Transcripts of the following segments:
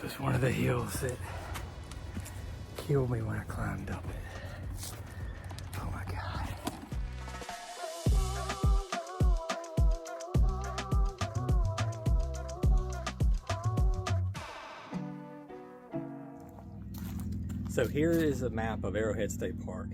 This was one of the hills that killed me when I climbed up it. Oh my God. So here is a map of Arrowhead State Park.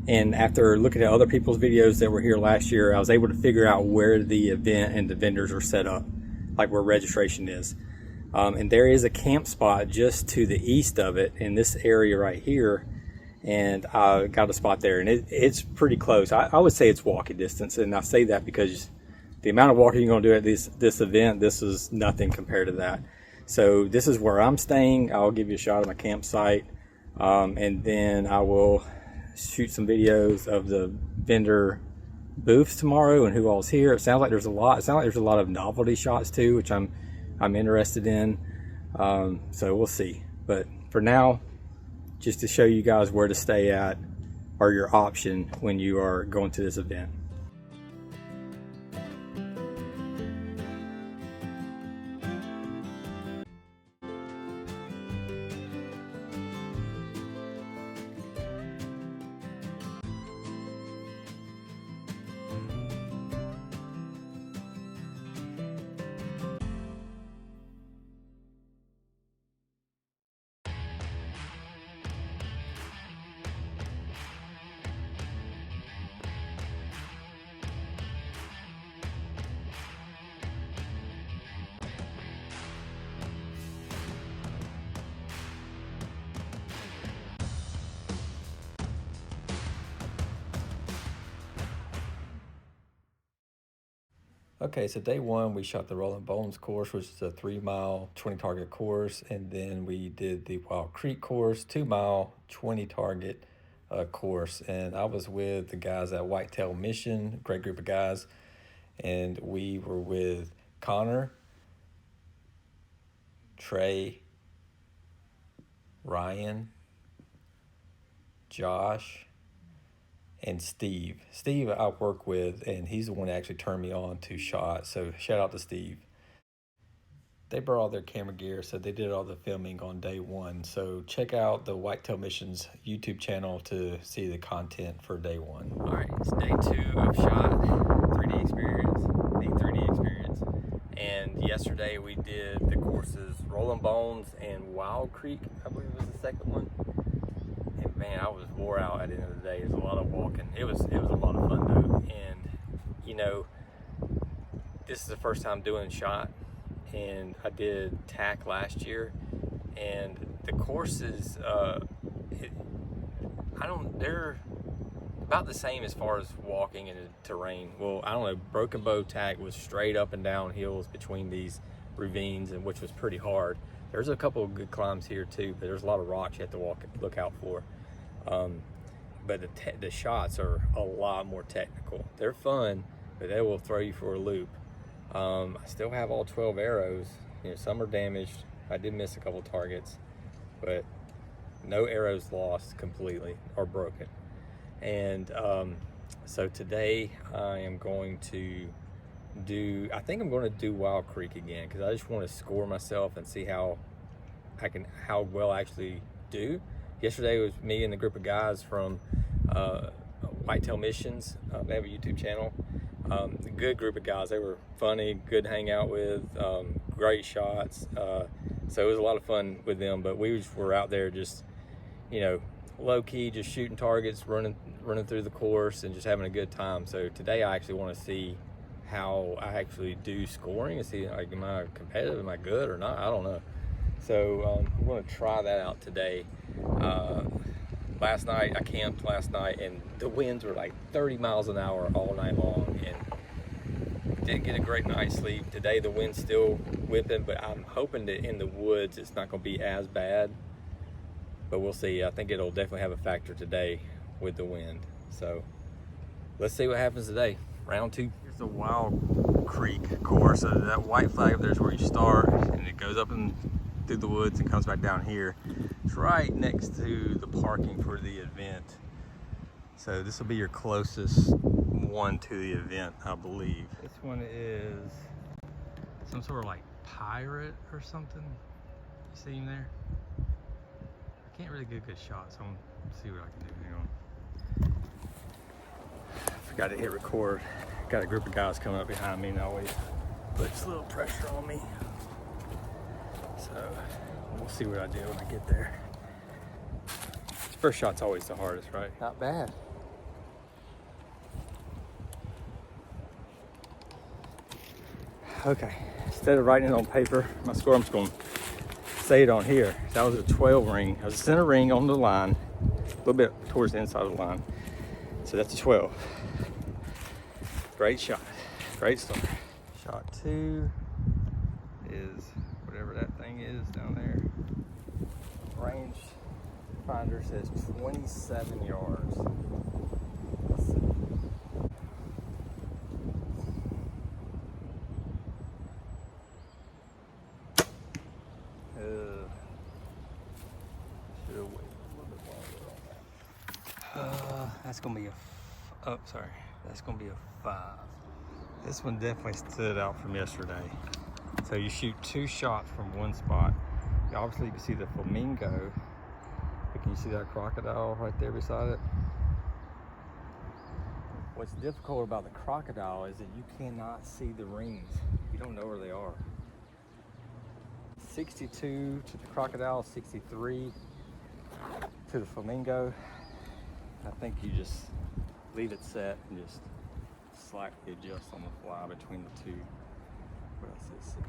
And after looking at other people's videos that were here last year, I was able to figure out where the event and the vendors are set up, like where registration is. And there is a camp spot just to the east of it in this area right here. And I got a spot there, and it's pretty close. I would say it's walking distance, and I say that because the amount of walking you're going to do at this event, this is nothing compared to that. So this is where I'm staying. I'll give you a shot of my campsite, and then I will shoot some videos of the vendor booths tomorrow and who all's here. It sounds like there's a lot. It sounds like there's a lot of novelty shots too, which I'm interested in. So we'll see. But for now, just to show you guys where to stay at or your option when you are going to this event. Okay, so day one, we shot the Rolling Bones course, which is a 3-mile, 20-target course. And then we did the Wild Creek course, 2-mile, 20-target course. And I was with the guys at Whitetail Mission, great group of guys. And we were with Connor, Trey, Ryan, Josh, and Steve. Steve I work with, and he's the one that actually turned me on to shot, so shout out to Steve. They brought all their camera gear, so they did all the filming on day one. So check out the Whitetail Mission's YouTube channel to see the content for day one. All right, it's day 2 of shot, 3D experience, the 3D experience. And yesterday we did the courses Rolling Bones and Wild Creek, I believe was the second one. And man, I was wore out at the end of the day. It was a lot of walking. It was a lot of fun though. And you know, this is the first time doing shot, and I did TAC last year, and the courses, they're about the same as far as walking in the terrain. Well, I don't know, Broken Bow TAC was straight up and down hills between these ravines, and which was pretty hard. There's a couple of good climbs here too, but there's a lot of rocks you have to look out for. But the shots are a lot more technical. They're fun, but they will throw you for a loop. I still have all 12 arrows. You know, some are damaged. I did miss a couple targets, but no arrows lost completely or broken. And so today I am going to I think I'm going to do Wild Creek again, because I just want to score myself and see how well I actually do. Yesterday was me and a group of guys from Whitetail Missions. They have a YouTube channel. A good group of guys. They were funny, good to hang out with, great shots. So it was a lot of fun with them, but we were out there just, you know, low key, just shooting targets, running through the course and just having a good time. So today I actually want to see how I actually do scoring and see, like, am I competitive, am I good or not? I don't know. So I'm going to try that out today. Last night, I camped last night, and the winds were like 30 miles an hour all night long, and didn't get a great night's sleep. Today the wind's still whipping, but I'm hoping that in the woods it's not going to be as bad, but we'll see. I think it'll definitely have a factor today with the wind. So let's see what happens today. Round 2. Here's the Wild Creek course. So that white flag up there is where you start, and it goes up and through the woods and comes back down here. It's right next to the parking for the event. So this will be your closest one to the event, I believe. This one is some sort of like pirate or something. See him there? I can't really get a good shot, so I'm gonna see what I can do. Hang on. Forgot to hit record. Got a group of guys coming up behind me and always puts a little pressure on me. So we'll see what I do when I get there. First shot's always the hardest, right? Not bad. Okay, instead of writing it on paper, my score, I'm just going to say it on here. That was a 12 ring. That was a center ring on the line, a little bit towards the inside of the line. So that's a 12. Great shot. Great start. Shot 2 is whatever that thing is down there. Range finder says 27 yards. Let's see. Should have waited a little bit longer on that. That's gonna be a, sorry. That's gonna be a 5. This one definitely stood out from yesterday. So you shoot 2 shots from one spot. Obviously you can see the flamingo. But can you see that crocodile right there beside it? What's difficult about the crocodile is that you cannot see the rings. You don't know where they are. 62 to the crocodile, 63 to the flamingo. I think you just leave it set and just slightly adjust on the fly between the two. What else is 63?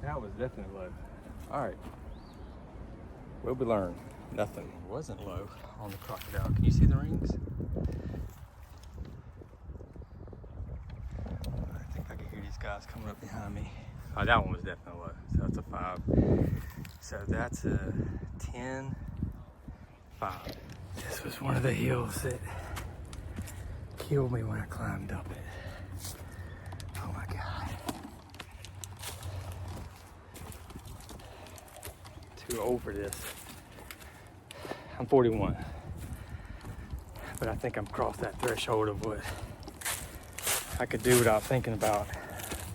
That was definitely low. All right. What we learned? Nothing. It wasn't low on the crocodile. Can you see the rings? I think I can hear these guys coming up behind me. Oh, that one was definitely low. So that's a 5. So that's a 10, 5. This was one of the hills that killed me when I climbed up it. Oh my God. Too old for this. I'm 41, but I think I'm crossed that threshold of what I could do without thinking about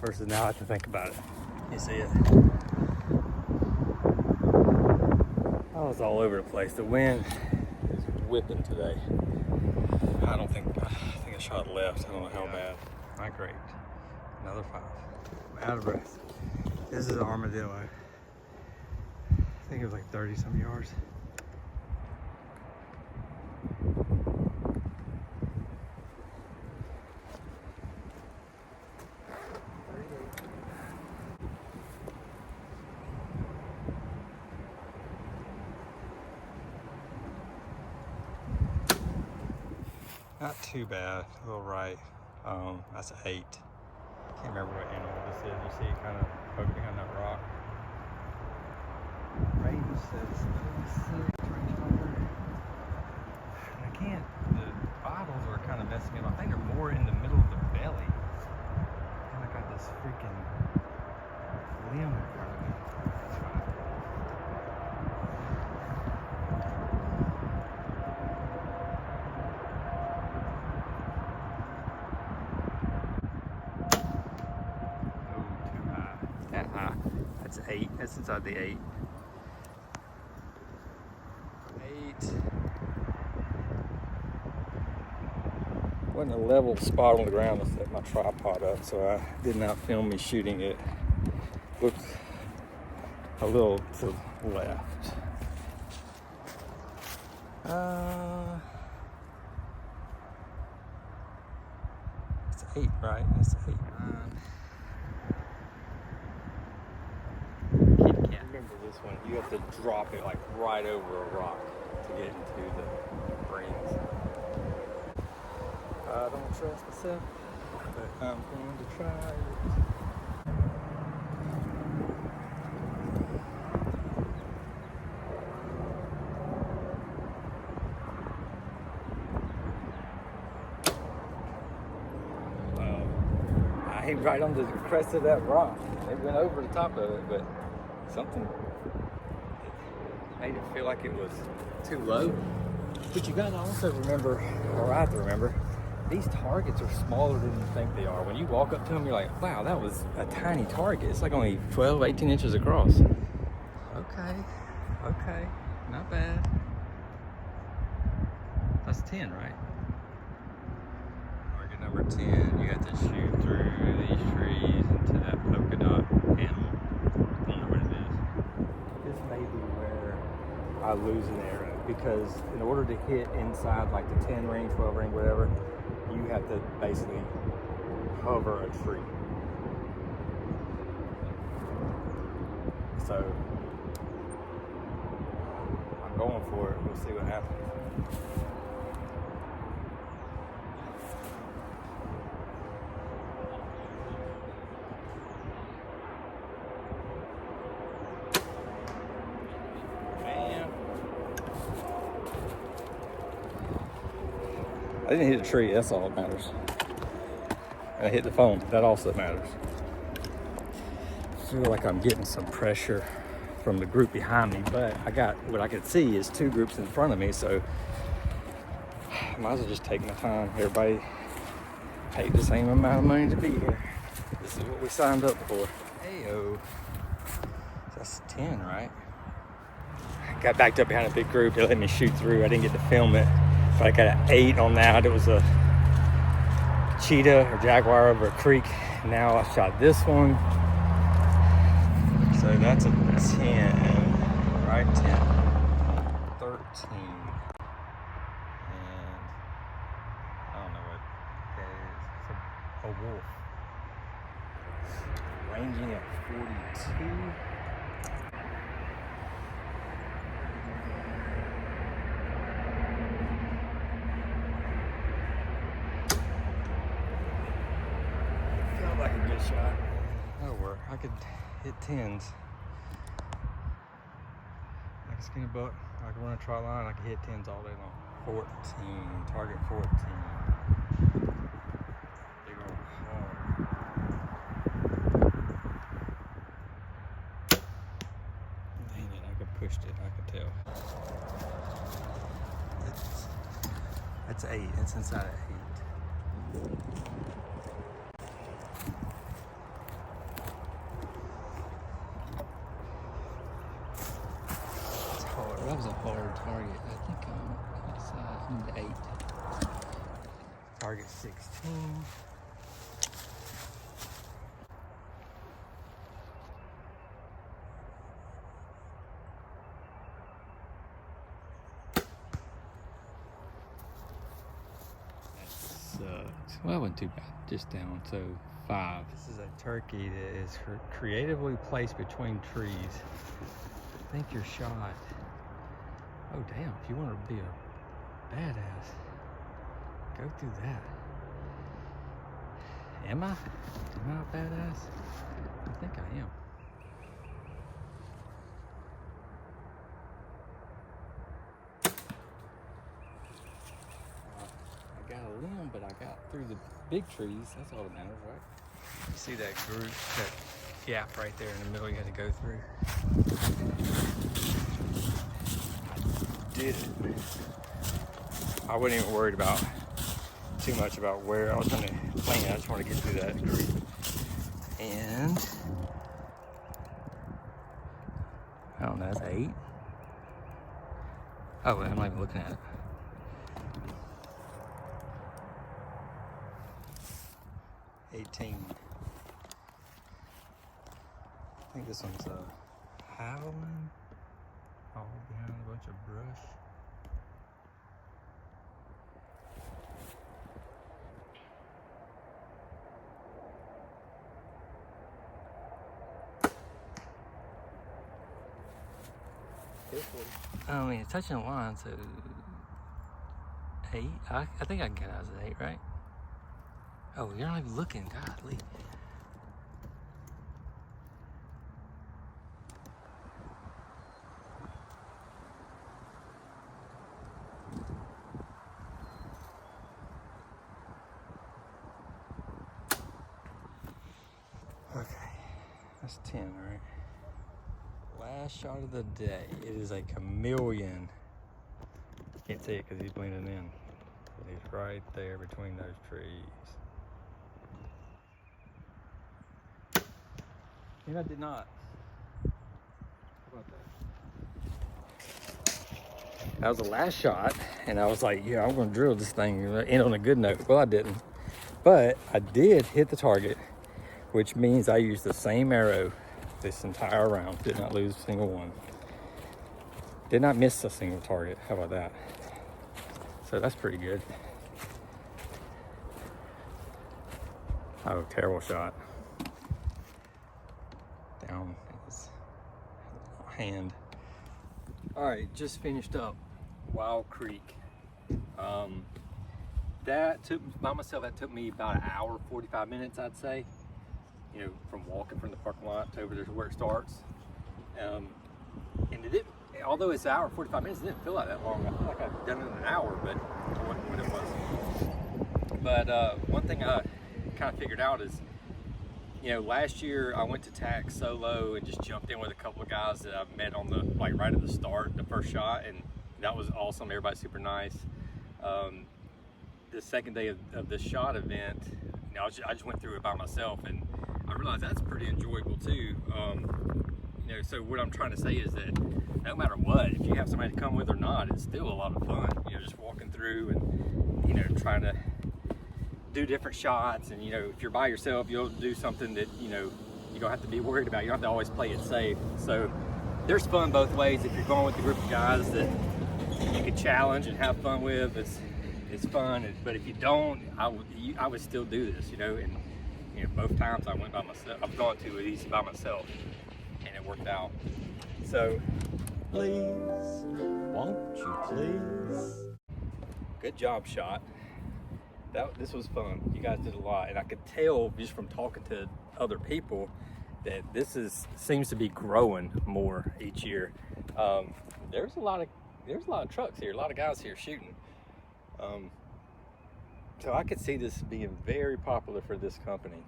versus now I have to think about it. You see it? I was all over the place. The wind is whipping today. I think I shot left. I don't know how bad. Not great. Another 5. I'm out of breath. This is an armadillo. I think it was like 30 some yards. Not too bad, a little right. That's an 8. Can't remember what animal this is. You see it kind of poking behind that rock. Range says 36, range finder. And I can't, the vitals are kind of messing me up. I think they're more in the middle of the belly. And I got this freaking limb in front of me. That's 8. That's inside the 8. 8. Wasn't a level spot on the ground to set my tripod up, so I did not film me shooting it. Looked a little to the left. It's 8, right? That's 8. Remember this one, you have to drop it like right over a rock to get into the rings. I don't trust myself, but I'm going to try it. came right on the crest of that rock. They went over the top of it, but something made it feel like it was too low. But you gotta also remember, or I have to remember, these targets are smaller than you think they are. When you walk up to them, you're like, wow, that was a tiny target. It's like only 12, 18 inches across. Okay, not bad. That's 10, right? Target number 10, you got to shoot through these trees into that polka dot animal. I don't know what it is. This may be where I lose an arrow, because in order to hit inside like the 10 ring, 12 ring, whatever, you have to basically hover a tree. So I'm going for it. We'll see what happens. I didn't hit a tree, that's all that matters. I hit the phone, that also matters. I feel like I'm getting some pressure from the group behind me, but what I could see is two groups in front of me, so I might as well just take my time. Everybody paid the same amount of money to be here. This is what we signed up for. Heyo. That's 10, right? Got backed up behind a big group. They let me shoot through. I didn't get to film it. But I got an 8 on that. It was a cheetah or jaguar over a creek. Now I shot this one. So that's a 10, right? 10, 13. And I don't know what that is. It's a wolf. Ranging at 42. Like a good shot. That'll work. I could hit 10s. I can skin a buck. I can run a trot line. I can hit 10s all day long. 14. Target 14. Big old hog. Dang it, I could pushed it. I could tell. That's 8. It's inside of 8. That was a hard target. I think I'm inside into 8. Target 16. That sucks. Well, it wasn't too bad. Just down. So 5. This is a turkey that is creatively placed between trees. I think your shot. Oh damn, if you want to be a badass, go through that. Am I? Am I a badass? I think I am. I got a limb, but I got through the big trees. That's all that matters, right? You see that group, that gap right there in the middle you had to go through? Did it. I wasn't even worried about too much about where I was going to plan. I just wanted to get through that group. And I don't know, that's 8. Oh, I'm not even looking at it. 18. I think this one's a howling. All behind a bunch of brush. I mean, it's touching the line, so 8. I think I can get out as an 8, right? Oh, you're not even looking, godly. That's 10, right? Last shot of the day. It is a chameleon. Can't see it because he's blending in. But he's right there between those trees. And I did not. How about that? That was the last shot, and I was like, yeah, I'm gonna drill this thing and end on a good note. Well, I didn't. But I did hit the target, which means I used the same arrow this entire round. Did not lose a single one. Did not miss a single target. How about that? So that's pretty good. Oh, terrible shot. Down his hand. All right, just finished up Wild Creek. That took, by myself, that took me about an hour, 45 minutes, I'd say. You know, from walking from the parking lot to over there to where it starts. And it didn't, although it's an hour, 45 minutes, it didn't feel like that long. I feel like I've done it in an hour, but what it was. But one thing I kind of figured out is, you know, last year I went to tack solo and just jumped in with a couple of guys that I've met on the, like right at the start, the first shot, and that was awesome. Everybody's super nice. The second day of this shot event, you know, I just went through it by myself, and I realized that's pretty enjoyable too. You know, so what I'm trying to say is that no matter what, if you have somebody to come with or not, it's still a lot of fun. You know, just walking through and, you know, trying to do different shots. And, you know, if you're by yourself, you'll do something that, you know, you don't have to be worried about. You don't have to always play it safe. So there's fun both ways. If you're going with a group of guys that you can challenge and have fun with, it's fun. But if you don't, I would still do this, you know. And, you know, both times I went by myself. I've gone to these by myself, and it worked out. So please, won't you please? Good job, shot. This was fun. You guys did a lot, and I could tell just from talking to other people that this seems to be growing more each year. There's a lot of trucks here, a lot of guys here shooting. So I could see this being very popular for this company,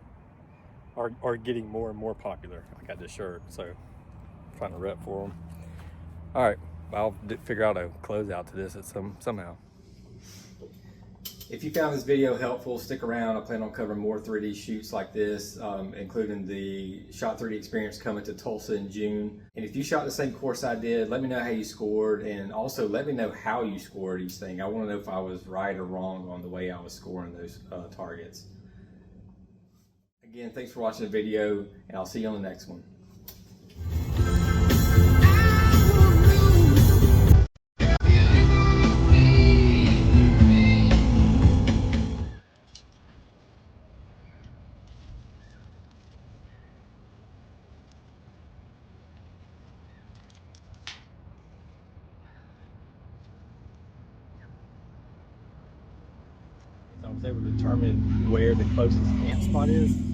or getting more and more popular. I got this shirt, so I'm trying to rep for them. All right, I'll figure out a closeout to this somehow. If you found this video helpful, stick around. I plan on covering more 3D shoots like this, including the Shot 3D experience coming to Tulsa in June. And if you shot the same course I did, let me know how you scored, and also let me know how you scored each thing. I want to know if I was right or wrong on the way I was scoring those targets. Again, thanks for watching the video, and I'll see you on the next one. I was able to determine where the closest camp spot is.